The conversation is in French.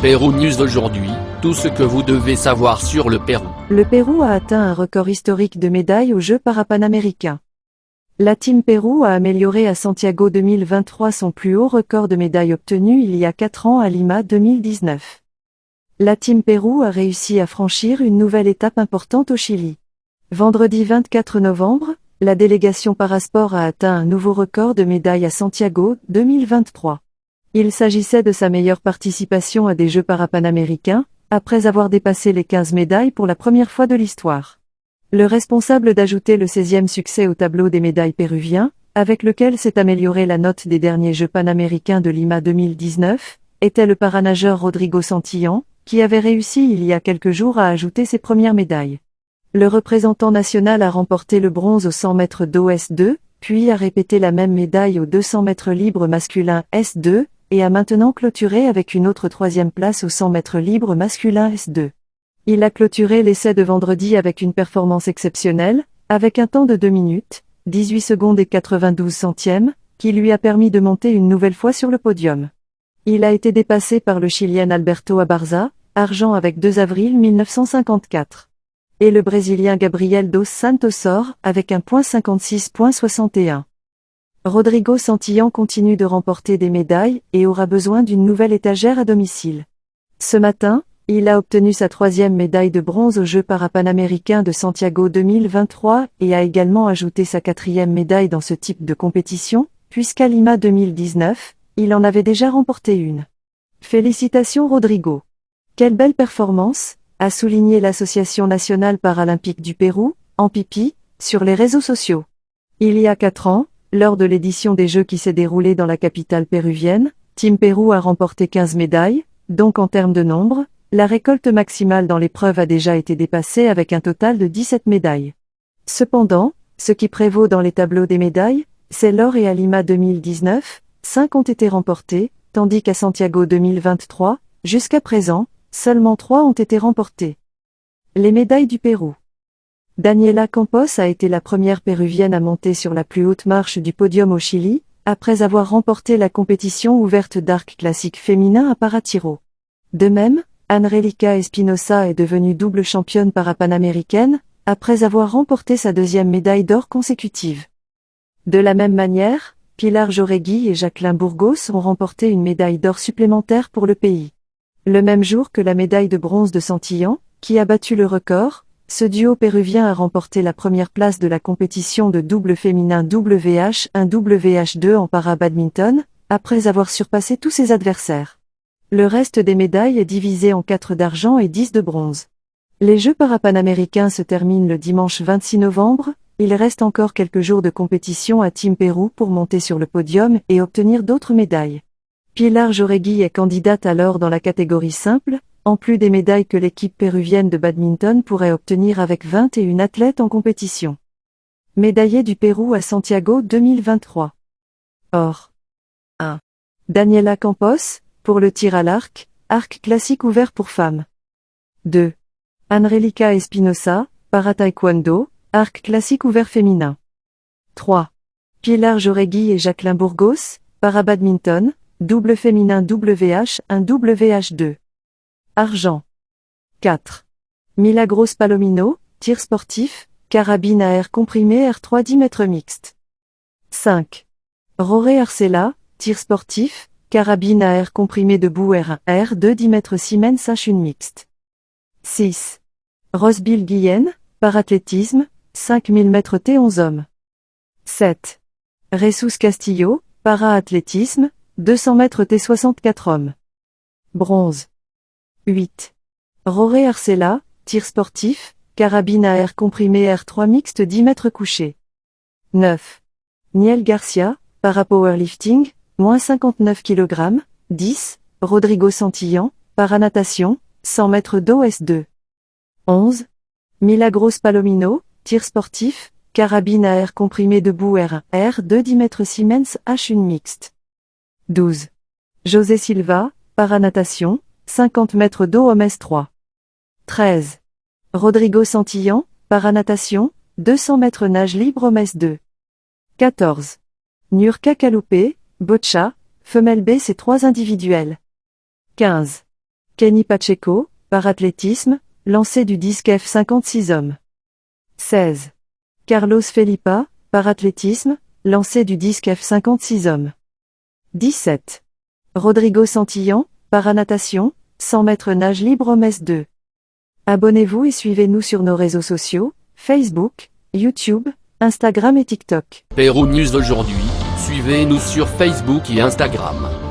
Pérou News aujourd'hui, tout ce que vous devez savoir sur le Pérou. Le Pérou a atteint un record historique de médailles aux Jeux parapanaméricains. La Team Pérou a amélioré à Santiago 2023 son plus haut record de médailles obtenu il y a 4 ans à Lima 2019. La Team Pérou a réussi à franchir une nouvelle étape importante au Chili. Vendredi 24 novembre, la délégation Parasport a atteint un nouveau record de médailles à Santiago 2023. Il s'agissait de sa meilleure participation à des Jeux parapanaméricains, après avoir dépassé les 15 médailles pour la première fois de l'histoire. Le responsable d'ajouter le 16e succès au tableau des médailles péruviens, avec lequel s'est améliorée la note des derniers Jeux panaméricains de Lima 2019, était le paranageur Rodrigo Santillán, qui avait réussi il y a quelques jours à ajouter ses premières médailles. Le représentant national a remporté le bronze au 100 mètres d'eau S2, puis a répété la même médaille au 200 mètres libre masculin S2, et a maintenant clôturé avec une autre 3e place au 100 mètres libre masculin S2. Il a clôturé l'essai de vendredi avec une performance exceptionnelle, avec un temps de 2 minutes, 18 secondes et 92 centièmes, qui lui a permis de monter une nouvelle fois sur le podium. Il a été dépassé par le Chilien Alberto Abarza, argent avec 2 avril 1954. Et le Brésilien Gabriel dos Santos avec 1,56.61. Rodrigo Santillán continue de remporter des médailles et aura besoin d'une nouvelle étagère à domicile. Ce matin, il a obtenu sa 3e médaille de bronze aux Jeux parapanaméricains de Santiago 2023 et a également ajouté sa 4e médaille dans ce type de compétition, puisqu'à Lima 2019, il en avait déjà remporté une. Félicitations Rodrigo. Quelle belle performance, a souligné l'Association nationale paralympique du Pérou, ANPIPI, sur les réseaux sociaux. Il y a 4 ans, lors de l'édition des Jeux qui s'est déroulée dans la capitale péruvienne, Team Pérou a remporté 15 médailles, donc en termes de nombre, la récolte maximale dans l'épreuve a déjà été dépassée avec un total de 17 médailles. Cependant, ce qui prévaut dans les tableaux des médailles, c'est l'or et à Lima 2019, 5 ont été remportés, tandis qu'à Santiago 2023, jusqu'à présent, seulement 3 ont été remportés. Les médailles du Pérou. Daniela Campos a été la première péruvienne à monter sur la plus haute marche du podium au Chili, après avoir remporté la compétition ouverte d'arc classique féminin à Paratiro. De même, Anrelica Espinosa est devenue double championne parapanaméricaine, après avoir remporté sa 2e médaille d'or consécutive. De la même manière, Pilar Jauregui et Jacqueline Burgos ont remporté une médaille d'or supplémentaire pour le pays. Le même jour que la médaille de bronze de Santillán, qui a battu le record, ce duo péruvien a remporté la première place de la compétition de double féminin WH1 WH2 en para-badminton, après avoir surpassé tous ses adversaires. Le reste des médailles est divisé en 4 d'argent et 10 de bronze. Les Jeux parapanaméricains se terminent le dimanche 26 novembre, il reste encore quelques jours de compétition à Team Pérou pour monter sur le podium et obtenir d'autres médailles. Pilar Jauregui est candidate alors dans la catégorie simple, en plus des médailles que l'équipe péruvienne de badminton pourrait obtenir avec 21 athlètes en compétition. Médaillé du Pérou à Santiago 2023. Or. 1. Daniela Campos, pour le tir à l'arc, arc classique ouvert pour femmes. 2. Anrelica Espinosa, para-taekwondo, arc classique ouvert féminin. 3. Pilar Jauregui et Jacqueline Burgos, para-badminton, double féminin WH1 WH2. Argent. 4. Milagros Palomino, tir sportif, carabine à air comprimé R3 10 mètres mixte. 5. Roré Arcela, tir sportif, carabine à air comprimé debout R1 R2 10 mètres Siemens H1 mixte. 6. Rosebille Guillen, parathlétisme, 5000 mètres T11 hommes. 7. Jesus Castillo, para-athlétisme, 200 mètres T64 hommes. Bronze. 8. Roré Arcela, tir sportif, carabine à air comprimé R3 mixte 10 mètres couché. 9. Niel Garcia, para-powerlifting, moins 59 kg, 10, Rodrigo Santillán, para-natation, 100 mètres d'eau S2. 11. Milagros Palomino, tir sportif, carabine à air comprimé debout R1 R2 10 mètres Siemens H1 mixte. 12. José Silva, para-natation, 50 mètres d'eau homme S3. 13. Rodrigo Santillán, para-natation, 200 mètres nage libre homme S2. 14. Nurka Kalupé, boccia, femelle B c'est 3 individuels. 15. Kenny Pacheco, parathlétisme, lancer du disque F56 hommes. 16. Carlos Felipa, parathlétisme, lancer du disque F56 hommes. 17. Rodrigo Santillán, paranatation, 100 mètres nage libre hommes S2. Abonnez-vous et suivez-nous sur nos réseaux sociaux, Facebook, YouTube, Instagram et TikTok. Pérou News aujourd'hui, suivez-nous sur Facebook et Instagram.